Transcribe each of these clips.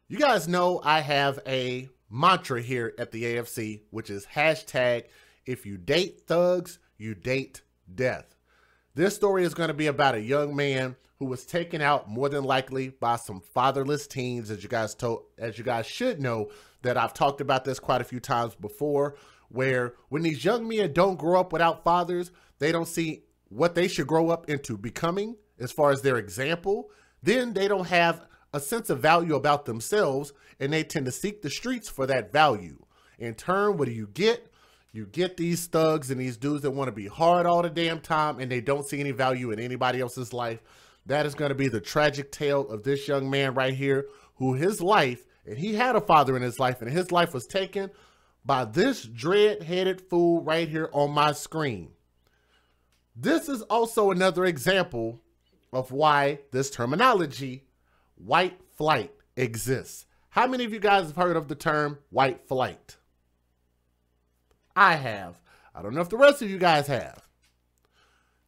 You guys know I have a mantra here at the AFC, which is hashtag if you date thugs, you date death. This story is going to be about a young man who was taken out more than likely by some fatherless teens, as you guys should know that I've talked about this quite a few times before, where when these young men don't grow up without fathers, they don't see what they should grow up into becoming as far as their example. Then they don't have a sense of value about themselves, and they tend to seek the streets for that value. In turn, what do you get? You get these thugs and these dudes that want to be hard all the damn time, and they don't see any value in anybody else's life. That is going to be the tragic tale of this young man right here, who his life, and he had a father in his life, and his life was taken by this dread-headed fool right here on my screen. This is also another example of why this terminology, white flight, exists. How many of you guys have heard of the term white flight? I have. I don't know if the rest of you guys have.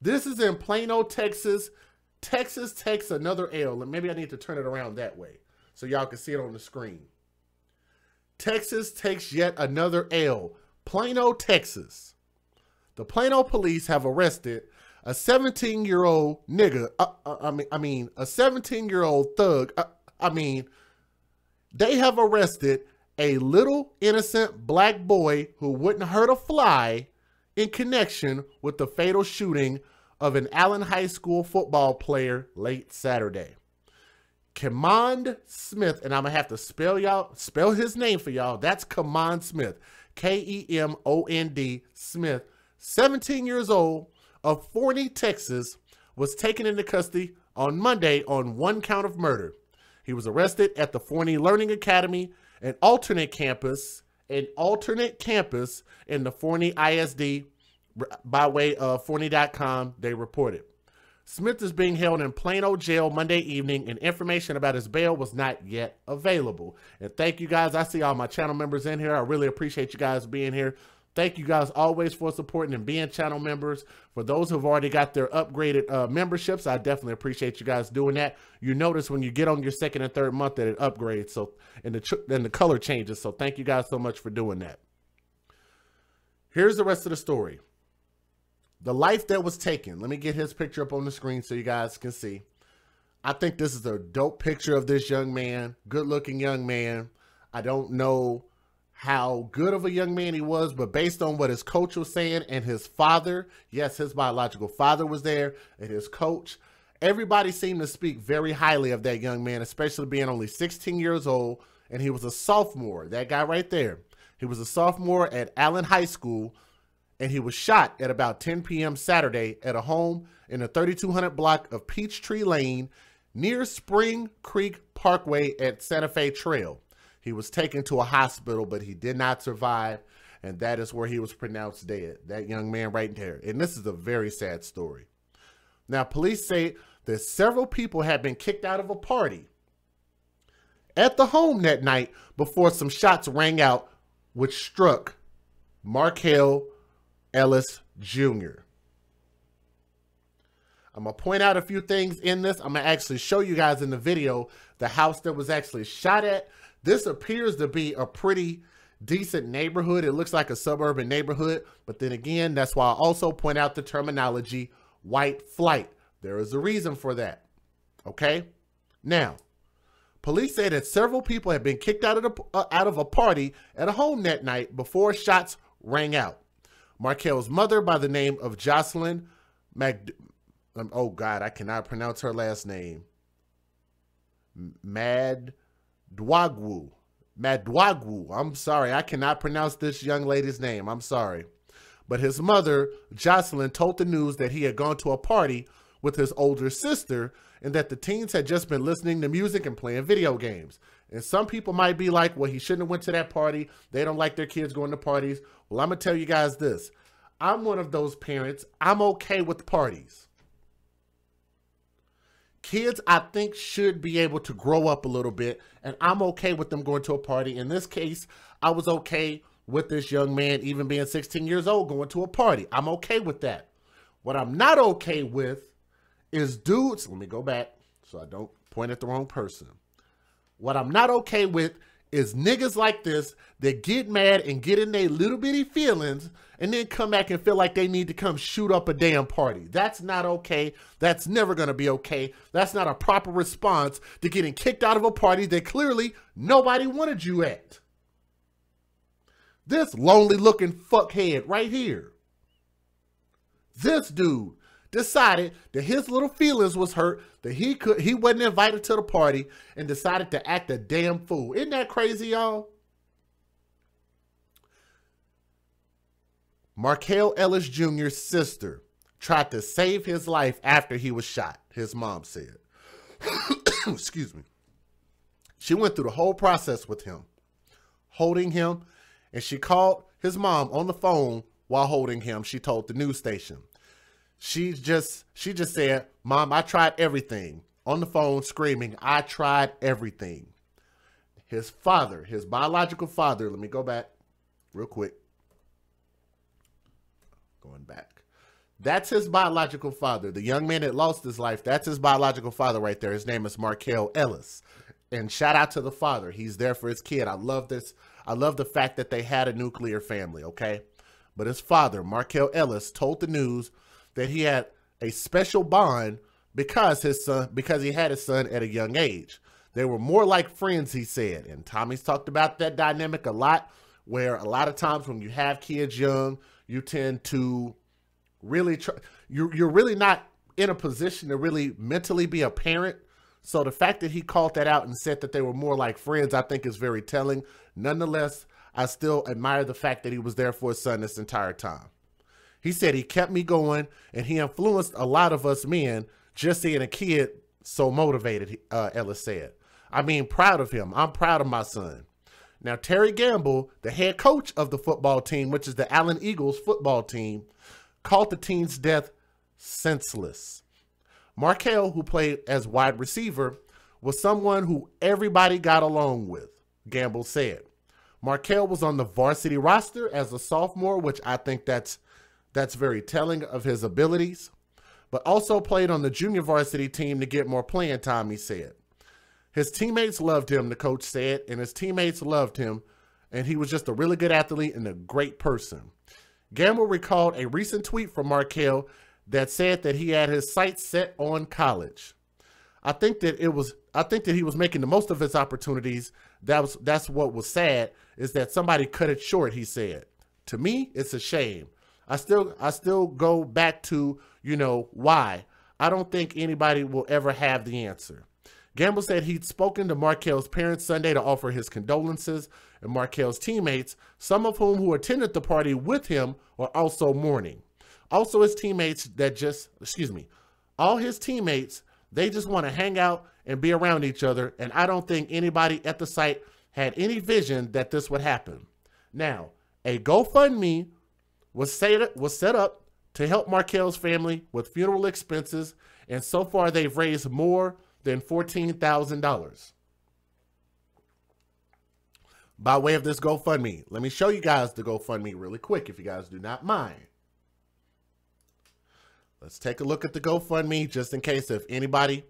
This is in Plano, Texas. Texas takes another L, and maybe I need to turn it around that way so y'all can see it on the screen. Texas takes yet another L. Plano, Texas. The Plano police have arrested a 17-year-old nigga, a 17-year-old thug, they have arrested a little innocent black boy who wouldn't hurt a fly in connection with the fatal shooting of an Allen High School football player late Saturday. Kemond Smith, and I'm gonna have to spell his name for y'all. That's Kemond Smith, Kemond Smith, 17 years old, of Forney, Texas, was taken into custody on Monday on one count of murder. He was arrested at the Forney Learning Academy, an alternate campus in the Forney ISD. By way of Forney.com, they reported. Smith is being held in Plano jail Monday evening, and information about his bail was not yet available. And thank you guys. I see all my channel members in here. I really appreciate you guys being here. Thank you guys always for supporting and being channel members. For those who've already got their upgraded memberships, I definitely appreciate you guys doing that. You notice when you get on your second and third month that it upgrades, so and the color changes. So thank you guys so much for doing that. Here's the rest of the story. The life that was taken. Let me get his picture up on the screen so you guys can see. I think this is a dope picture of this young man. Good looking young man. I don't know how good of a young man he was, but based on what his coach was saying and his father, yes, his biological father was there, and his coach, everybody seemed to speak very highly of that young man, especially being only 16 years old, and he was a sophomore. That guy right there. He was a sophomore at Allen High School, and he was shot at about 10 p.m. Saturday at a home in the 3200 block of Peachtree Lane near Spring Creek Parkway at Santa Fe Trail. He was taken to a hospital, but he did not survive, and that is where he was pronounced dead. That young man right there. And this is a very sad story. Now, police say that several people had been kicked out of a party at the home that night before some shots rang out, which struck Marquel Ellis Jr. I'm going to point out a few things in this. I'm going to actually show you guys in the video the house that was actually shot at. This appears to be a pretty decent neighborhood. It looks like a suburban neighborhood. But then again, that's why I also point out the terminology white flight. There is a reason for that. Okay? Now, police say that several people have been kicked out of a party at a home that night before shots rang out. Markel's mother, by the name of Jocelyn oh God, I cannot pronounce her last name. Madwagwu. I'm sorry, I cannot pronounce this young lady's name. I'm sorry. But his mother, Jocelyn, told the news that he had gone to a party with his older sister and that the teens had just been listening to music and playing video games. And some people might be like, well, he shouldn't have went to that party. They don't like their kids going to parties. Well, I'm going to tell you guys this. I'm one of those parents. I'm okay with parties. Kids, I think, should be able to grow up a little bit, and I'm okay with them going to a party. In this case, I was okay with this young man, even being 16 years old, going to a party. I'm okay with that. What I'm not okay with is dudes. Let me go back so I don't point at the wrong person. What I'm not okay with is niggas like this that get mad and get in their little bitty feelings and then come back and feel like they need to come shoot up a damn party. That's not okay. That's never going to be okay. That's not a proper response to getting kicked out of a party that clearly nobody wanted you at. This lonely looking fuckhead right here. This dude decided that his little feelings was hurt, that he wasn't invited to the party, and decided to act a damn fool. Isn't that crazy, y'all? Marquel Ellis Jr.'s sister tried to save his life after he was shot, his mom said. Excuse me. She went through the whole process with him, holding him, and she called his mom on the phone while holding him. She told the news station. She just said, "Mom, I tried everything." On the phone screaming, "I tried everything." His father, his biological father, let me go back real quick. Going back. That's his biological father. The young man that lost his life, that's his biological father right there. His name is Marquel Ellis. And shout out to the father. He's there for his kid. I love this. I love the fact that they had a nuclear family, okay? But his father, Marquel Ellis, told the news that he had a special bond because he had his son at a young age. They were more like friends, he said. And Tommy's talked about that dynamic a lot, where a lot of times when you have kids young, you tend to really you're really not in a position to really mentally be a parent. So the fact that he called that out and said that they were more like friends, I think is very telling. Nonetheless, I still admire the fact that he was there for his son this entire time. He said he kept me going, and he influenced a lot of us men just seeing a kid so motivated, Ellis said. I mean, proud of him. I'm proud of my son. Now, Terry Gamble, the head coach of the football team, which is the Allen Eagles football team, called the teen's death senseless. Marquel, who played as wide receiver, was someone who everybody got along with, Gamble said. Marquel was on the varsity roster as a sophomore, which I think that's very telling of his abilities, but also played on the junior varsity team to get more playing time, he said. His teammates loved him, the coach said, and his teammates loved him, and he was just a really good athlete and a great person. Gamble recalled a recent tweet from Marquel that said that he had his sights set on college. I think that he was making the most of his opportunities. That's what was sad, is that somebody cut it short, he said. To me, it's a shame. I still go back to, why. I don't think anybody will ever have the answer. Gamble said he'd spoken to Markel's parents Sunday to offer his condolences, and Markel's teammates, some of whom who attended the party with him, were also mourning. Also his teammates all his teammates, they just want to hang out and be around each other, and I don't think anybody at the site had any vision that this would happen. Now, a GoFundMe was set up to help Markel's family with funeral expenses, and so far they've raised more than $14,000 by way of this GoFundMe. Let me show you guys the GoFundMe really quick, if you guys do not mind. Let's take a look at the GoFundMe, just in case if anybody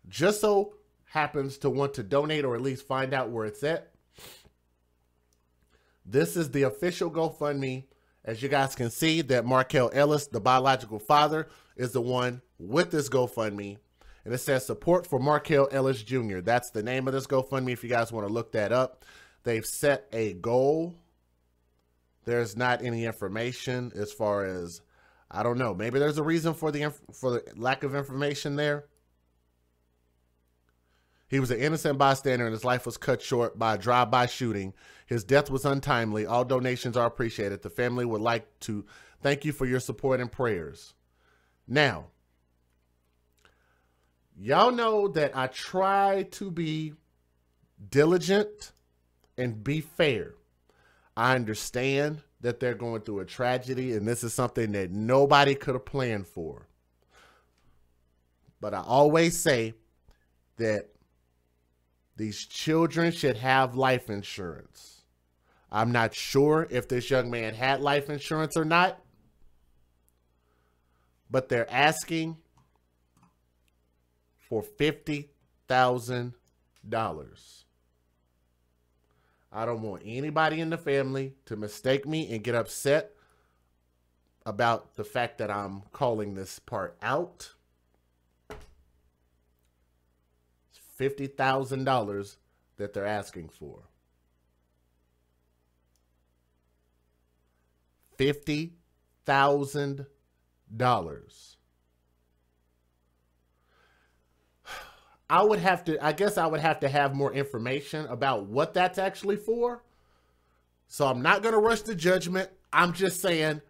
just so happens to want to donate or at least find out where it's at. This is the official GoFundMe. As you guys can see, that Marquel Ellis, the biological father, is the one with this GoFundMe. And it says support for Marquel Ellis Jr. That's the name of this GoFundMe if you guys want to look that up. They've set a goal. There's not any information as far as, I don't know. Maybe there's a reason for the lack of information there. He was an innocent bystander and his life was cut short by a drive-by shooting. His death was untimely. All donations are appreciated. The family would like to thank you for your support and prayers. Now, y'all know that I try to be diligent and be fair. I understand that they're going through a tragedy, and this is something that nobody could have planned for. But I always say that these children should have life insurance. I'm not sure if this young man had life insurance or not, but they're asking for $50,000. I don't want anybody in the family to mistake me and get upset about the fact that I'm calling this part out. It's $50,000 that they're asking for. $50,000. I guess I would have to have more information about what that's actually for. So I'm not going to rush to judgment. I'm just saying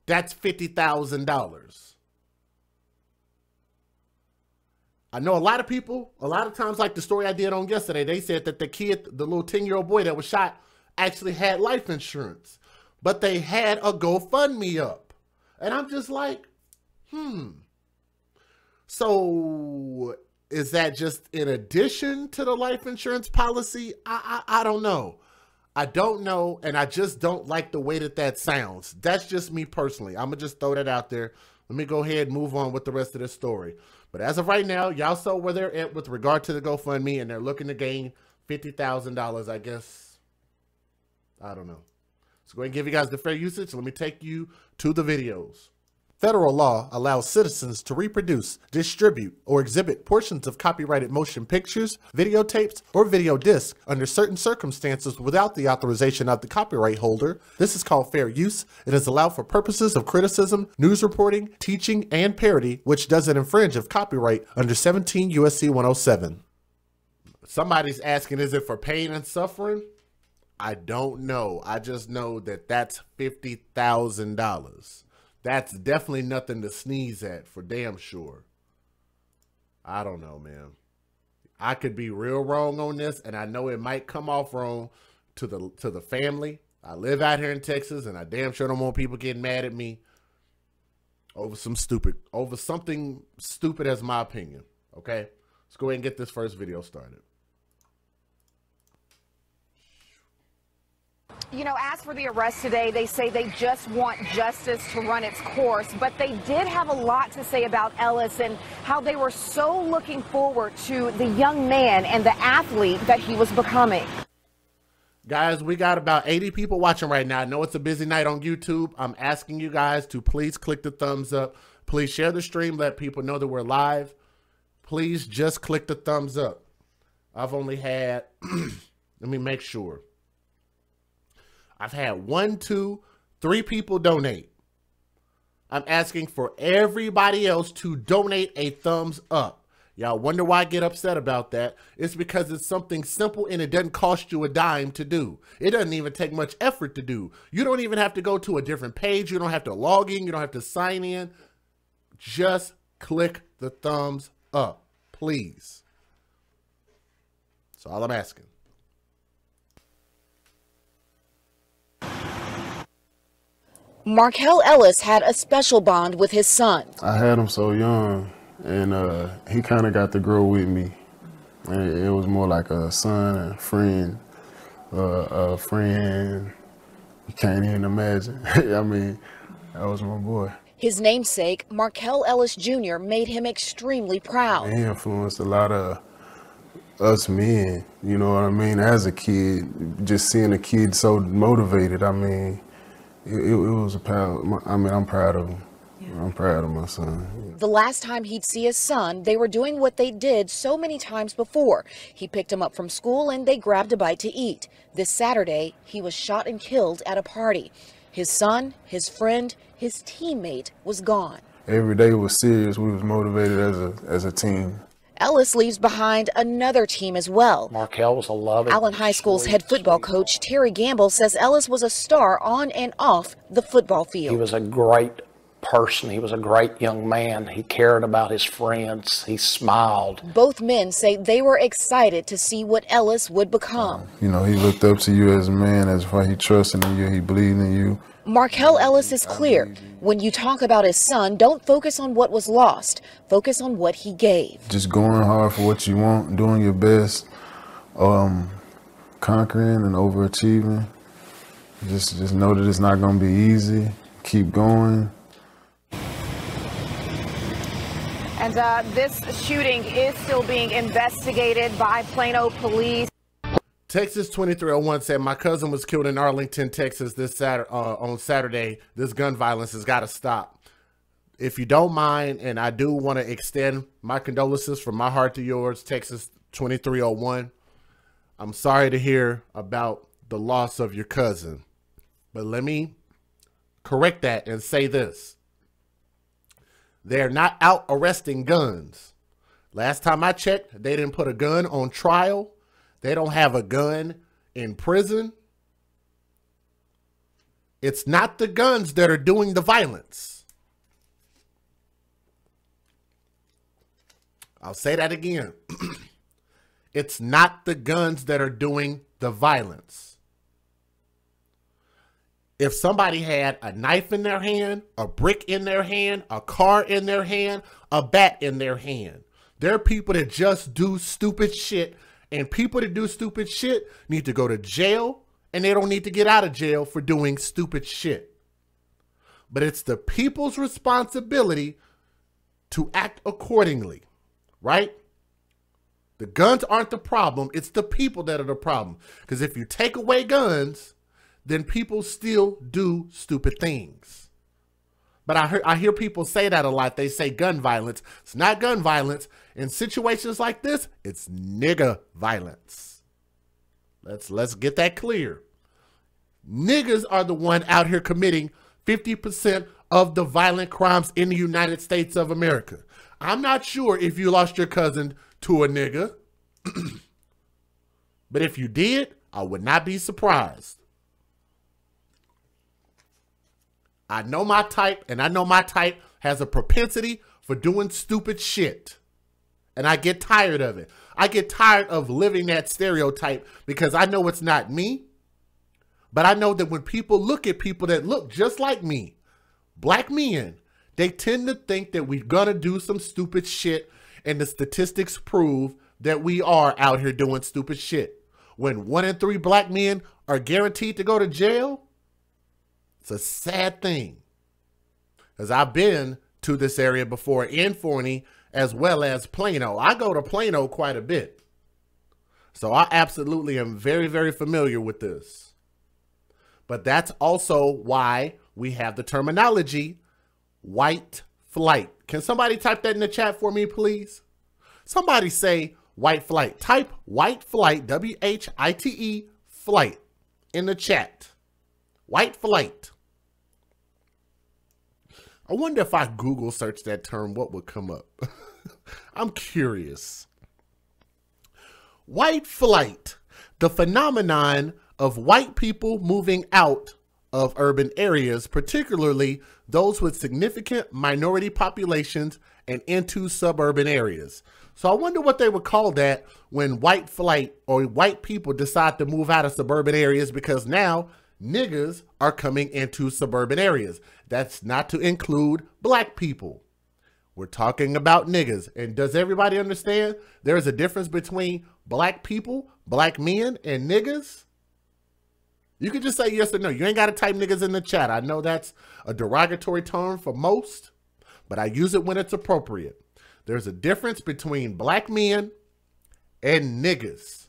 that's $50,000. I know a lot of people, a lot of times, like the story I did on yesterday, they said that the kid, the little 10-year-old boy that was shot, actually had life insurance, but they had a GoFundMe up. And I'm just like, So is that just in addition to the life insurance policy? I don't know. I don't know, and I just don't like the way that sounds. That's just me personally. I'm going to just throw that out there. Let me go ahead and move on with the rest of the story. But as of right now, y'all saw where they're at with regard to the GoFundMe, and they're looking to gain $50,000, I guess. I don't know. So go ahead and give you guys the fair usage. Let me take you to the videos. Federal law allows citizens to reproduce, distribute, or exhibit portions of copyrighted motion pictures, videotapes, or video discs under certain circumstances without the authorization of the copyright holder. This is called fair use. It is allowed for purposes of criticism, news reporting, teaching, and parody, which doesn't infringe of copyright under 17 U.S.C. 107. Somebody's asking, is it for pain and suffering? I don't know. I just know that that's $50,000. That's definitely nothing to sneeze at, for damn sure. I don't know, man. I could be real wrong on this, and I know it might come off wrong to the family. I live out here in Texas, and I damn sure don't want people getting mad at me over something stupid as my opinion. Okay? Let's go ahead and get this first video started. You know, as for the arrest today, they say they just want justice to run its course, but they did have a lot to say about Ellis and how they were so looking forward to the young man and the athlete that he was becoming. Guys, we got about 80 people watching right now. I know it's a busy night on YouTube. I'm asking you guys to please click the thumbs up. Please share the stream. Let people know that we're live. Please just click the thumbs up. I've only had, let me make sure. I've had 1, 2, 3 people donate. I'm asking for everybody else to donate a thumbs up. Y'all wonder why I get upset about that? It's because it's something simple and it doesn't cost you a dime to do. It doesn't even take much effort to do. You don't even have to go to a different page. You don't have to log in. You don't have to sign in. Just click the thumbs up, please. That's all I'm asking. Marquel Ellis had a special bond with his son. I had him so young, and he kind of got to grow with me. And it was more like a son, a friend. You can't even imagine. I mean, that was my boy. His namesake, Marquel Ellis Jr., made him extremely proud. He influenced a lot of us men, you know what I mean? As a kid, just seeing a kid so motivated, I mean, it was a proud. I mean, I'm proud of him. Yeah. I'm proud of my son. The last time he'd see his son, they were doing what they did so many times before. He picked him up from school and they grabbed a bite to eat. This Saturday, he was shot and killed at a party. His son, his friend, his teammate was gone. Every day was serious. We was motivated as a team. Ellis leaves behind another team as well. Marquel was a loving, Allen High School's head football coach Terry Gamble says Ellis was a star on and off the football field. He was a great person. He was a great young man. He cared about his friends. He smiled. Both men say they were excited to see what Ellis would become. You know, he looked up to you as a man, as far he trusted in you, he believed in you. Marquel Ellis is clear. When you talk about his son, don't focus on what was lost. Focus on what he gave. Just going hard for what you want, doing your best, conquering and overachieving. Just know that it's not going to be easy. Keep going. And this shooting is still being investigated by Plano police. Texas 2301 said, my cousin was killed in Arlington, Texas on Saturday. This gun violence has got to stop. If you don't mind, and I do want to extend my condolences from my heart to yours, Texas 2301. I'm sorry to hear about the loss of your cousin. But let me correct that and say this. They're not out arresting guns. Last time I checked, they didn't put a gun on trial. They don't have a gun in prison. It's not the guns that are doing the violence. I'll say that again. It's not the guns that are doing the violence. If somebody had a knife in their hand, a brick in their hand, a car in their hand, a bat in their hand, there are people that just do stupid shit. And people that do stupid shit need to go to jail, and they don't need to get out of jail for doing stupid shit. But it's the people's responsibility to act accordingly, right? The guns aren't the problem. It's the people that are the problem. Because if you take away guns, then people still do stupid things. But I hear people say that a lot. They say gun violence. It's not gun violence. In situations like this, it's nigga violence. Let's get that clear. Niggas are the one out here committing 50% of the violent crimes in the United States of America. I'm not sure if you lost your cousin to a nigga. But if you did, I would not be surprised. I know my type, and I know my type has a propensity for doing stupid shit. And I get tired of it. I get tired of living that stereotype because I know it's not me. But I know that when people look at people that look just like me, black men, they tend to think that we're gonna do some stupid shit, and the statistics prove that we are out here doing stupid shit. When 1 in 3 black men are guaranteed to go to jail, it's a sad thing. Because I've been to this area before in Forney as well as Plano. I go to Plano quite a bit. So I absolutely am very, very familiar with this. But that's also why we have the terminology white flight. Can somebody type that in the chat for me, please? Somebody say white flight. Type white flight, W-H-I-T-E, flight in the chat. White flight. I wonder if I Google search that term, what would come up? I'm curious. White flight, the phenomenon of white people moving out of urban areas, particularly those with significant minority populations, and into suburban areas. So I wonder what they would call that when white flight or white people decide to move out of suburban areas, because now niggas are coming into suburban areas. That's not to include black people. We're talking about niggas. And does everybody understand there's a difference between black people, black men, and niggas? You can just say yes or no. You ain't got to type niggas in the chat. I know that's a derogatory term for most, but I use it when it's appropriate. There's a difference between black men and niggas.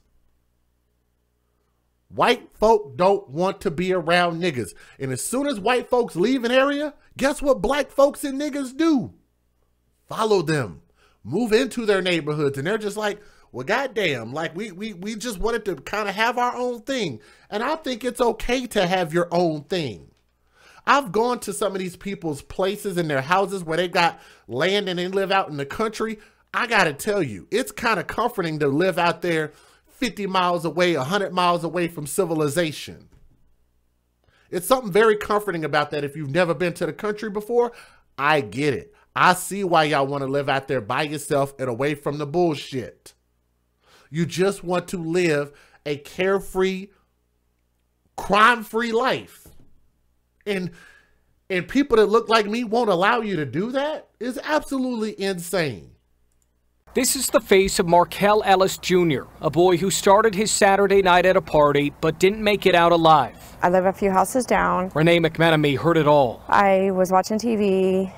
White folk don't want to be around niggas. And as soon as white folks leave an area, guess what black folks and niggas do? Follow them. Move into their neighborhoods. And they're just like, well, goddamn, like we just wanted to kind of have our own thing. And I think it's okay to have your own thing. I've gone to some of these people's places in their houses where they got land and they live out in the country. I got to tell you, it's kind of comforting to live out there 50 miles away, 100 miles away from civilization. It's something very comforting about that. If you've never been to the country before, I get it. I see why y'all want to live out there by yourself and away from the bullshit. You just want to live a carefree, crime-free life. And people that look like me won't allow you to do that is absolutely insane. This is the face of Marquel Ellis Jr., a boy who started his Saturday night at a party but didn't make it out alive. I live a few houses down. Renee McMenemy heard it all. I was watching TV,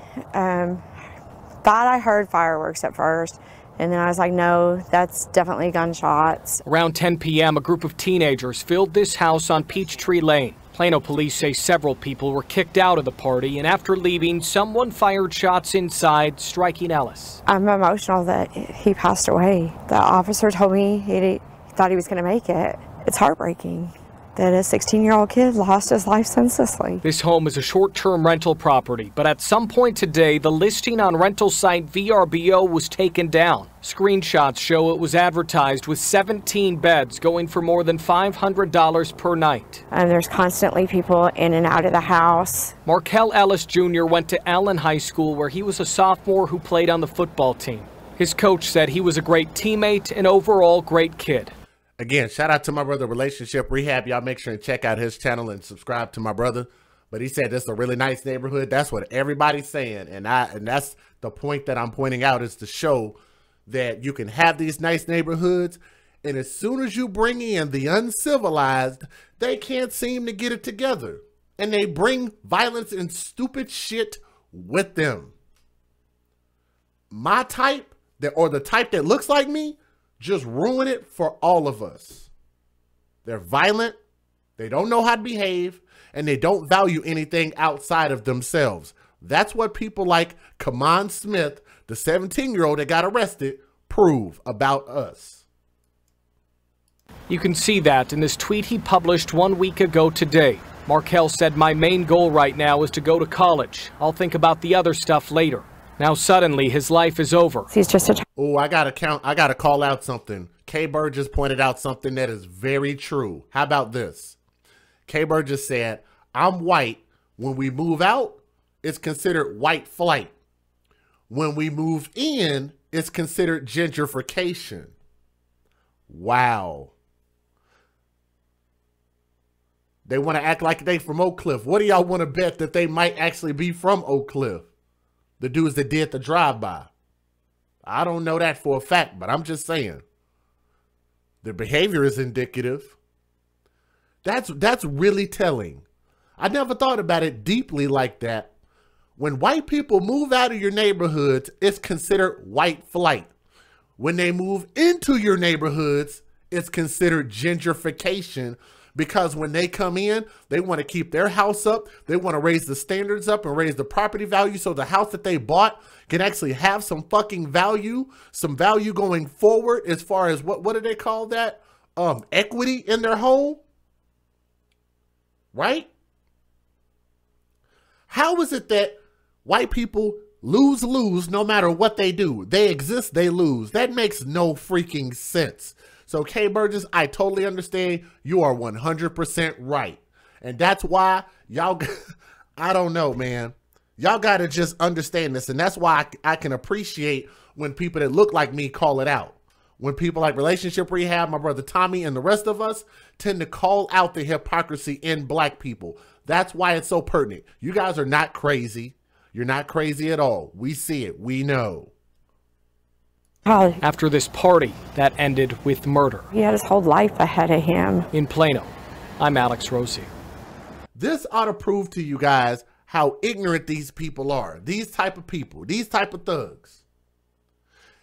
thought I heard fireworks at first, and then I was like, no, that's definitely gunshots. Around 10 p.m., a group of teenagers filled this house on Peachtree Lane. Plano police say several people were kicked out of the party, and after leaving, someone fired shots inside, striking Ellis. I'm emotional that he passed away. The officer told me he thought he was going to make it. It's heartbreaking that a 16-year-old kid lost his life senselessly. This home is a short-term rental property, but at some point today, the listing on rental site VRBO was taken down. Screenshots show it was advertised with 17 beds going for more than $500 per night. And there's constantly people in and out of the house. Marquel Ellis Jr. went to Allen High School, where he was a sophomore who played on the football team. His coach said he was a great teammate and overall great kid. Again, shout out to my brother, Relationship Rehab. Y'all make sure and check out his channel and subscribe to my brother. But he said this is a really nice neighborhood. That's what everybody's saying. And that's the point that I'm pointing out, is to show that you can have these nice neighborhoods, and as soon as you bring in the uncivilized, they can't seem to get it together. And they bring violence and stupid shit with them. My type, or the type that looks like me, just ruin it for all of us. They're violent, they don't know how to behave, and they don't value anything outside of themselves. That's what people like Kemond Smith, the 17-year-old that got arrested, prove about us. You can see that in this tweet he published 1 week ago today. Marquel said, "My main goal right now is to go to college. I'll think about the other stuff later." Now suddenly his life is over. He's just a... Oh, I gotta call out something. K Bird just pointed out something that is very true. How about this? K Bird just said, "I'm white. When we move out, it's considered white flight. When we move in, it's considered gentrification." Wow. They want to act like they from Oak Cliff. What do y'all want to bet that they might actually be from Oak Cliff? The dudes that did the drive-by. I don't know that for a fact, but I'm just saying. Their behavior is indicative. That's really telling. I never thought about it deeply like that. When white people move out of your neighborhoods, it's considered white flight. When they move into your neighborhoods, it's considered gentrification, because when they come in, they want to keep their house up. They want to raise the standards up and raise the property value so the house that they bought can actually have some fucking value, some value going forward, as far as what do they call that? Equity in their home, right? How is it that white people lose no matter what they do? They exist, they lose. That makes no freaking sense. So K Burgess, I totally understand. You are 100% right. And that's why y'all, I don't know, man. Y'all got to just understand this. And that's why I can appreciate when people that look like me call it out. When people like Relationship Rehab, my brother Tommy, and the rest of us tend to call out the hypocrisy in black people. That's why it's so pertinent. You guys are not crazy. You're not crazy at all. We see it. We know. After this party that ended with murder. He had his whole life ahead of him. In Plano, I'm Alex Rossi. This ought to prove to you guys how ignorant these people are. These type of people, these type of thugs.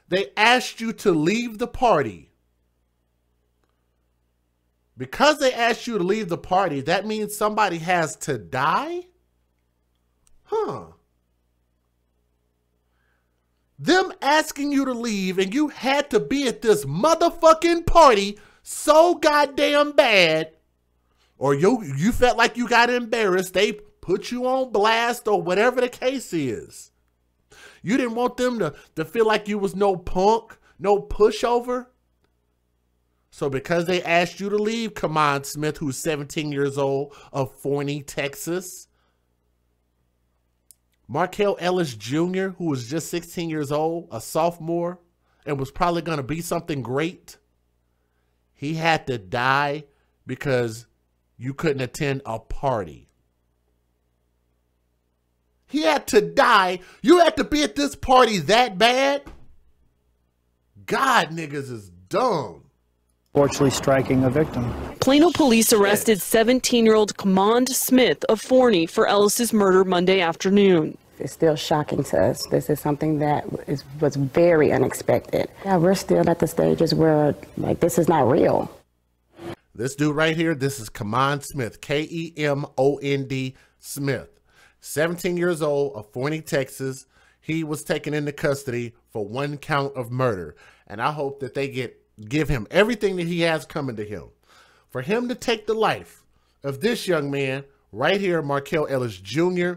They asked you to leave the party. Because they asked you to leave the party, that means somebody has to die? Huh. Them asking you to leave and you had to be at this motherfucking party so goddamn bad, or you felt like you got embarrassed, they put you on blast or whatever the case is. You didn't want them to feel like you was no punk, no pushover. So because they asked you to leave, Kemond Smith, who's 17 years old, of Forney, Texas, Marquel Ellis Jr., who was just 16 years old, a sophomore, and was probably going to be something great, he had to die because you couldn't attend a party. He had to die. You had to be at this party that bad? God, niggas is dumb. Fortunately striking a victim. Plano police arrested 17-year-old Kemond Smith of Forney for Ellis's murder Monday afternoon. It's still shocking to us. This is something that was very unexpected. Yeah, we're still at the stages where, like, this is not real. This dude right here, this is Kemond Smith, Kemond Smith, 17 years old of Forney, Texas. He was taken into custody for 1 count of murder. And I hope that they give him everything that he has coming to him. For him to take the life of this young man right here, Marquel Ellis Jr.,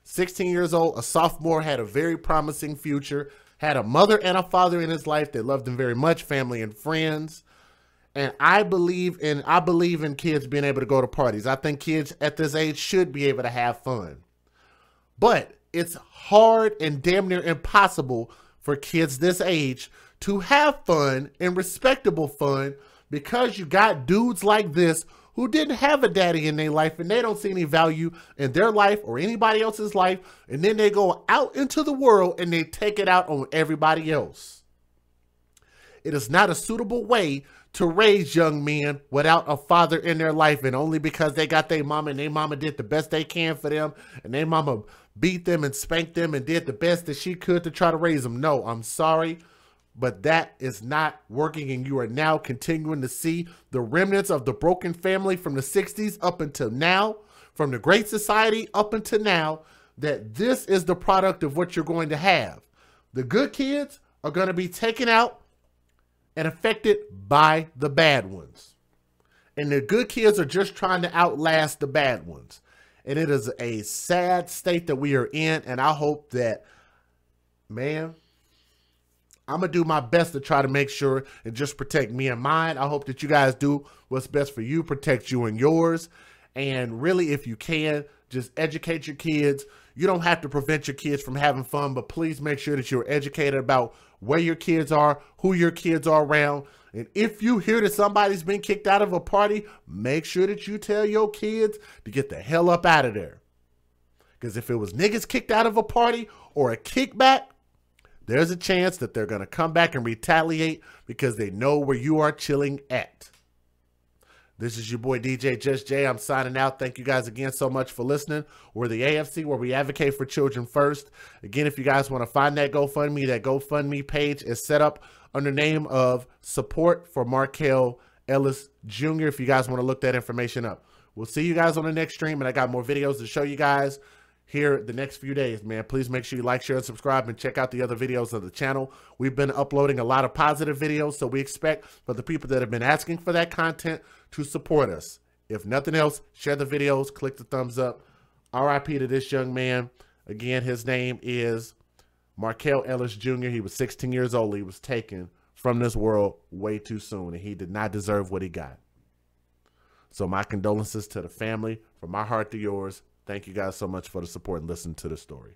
16 years old, a sophomore, had a very promising future, had a mother and a father in his life that loved him very much, family and friends. And I believe in kids being able to go to parties. I think kids at this age should be able to have fun. But it's hard and damn near impossible for kids this age to have fun and respectable fun because you got dudes like this who didn't have a daddy in their life and they don't see any value in their life or anybody else's life. And then they go out into the world and they take it out on everybody else. It is not a suitable way to raise young men without a father in their life, and only because they got their mama and their mama did the best they can for them and their mama beat them and spanked them and did the best that she could to try to raise them. No, I'm sorry, but that is not working, and you are now continuing to see the remnants of the broken family from the 60s up until now, from the Great Society up until now, that this is the product of what you're going to have. The good kids are going to be taken out and affected by the bad ones. And the good kids are just trying to outlast the bad ones. And it is a sad state that we are in. And I hope that, man, I'm going to do my best to try to make sure and just protect me and mine. I hope that you guys do what's best for you, protect you and yours. And really, if you can, just educate your kids. You don't have to prevent your kids from having fun, but please make sure that you're educated about where your kids are, who your kids are around. And if you hear that somebody's been kicked out of a party, make sure that you tell your kids to get the hell up out of there. Because if it was niggas kicked out of a party or a kickback, there's a chance that they're going to come back and retaliate because they know where you are chilling at. This is your boy DJ Just Jay. I'm signing out. Thank you guys again so much for listening. We're the AFC, where we advocate for children first. Again, if you guys want to find that GoFundMe page is set up under name of Support for Marquel Ellis Jr. if you guys want to look that information up. We'll see you guys on the next stream, and I got more videos to show you guys here the next few days, man. Please make sure you like, share, and subscribe, and check out the other videos of the channel. We've been uploading a lot of positive videos, so we expect for the people that have been asking for that content to support us. If nothing else, share the videos, click the thumbs up. RIP to this young man. Again, his name is Marquel Ellis Jr. He was 16 years old. He was taken from this world way too soon, and he did not deserve what he got. So my condolences to the family, from my heart to yours. Thank you guys so much for the support and listen to the story.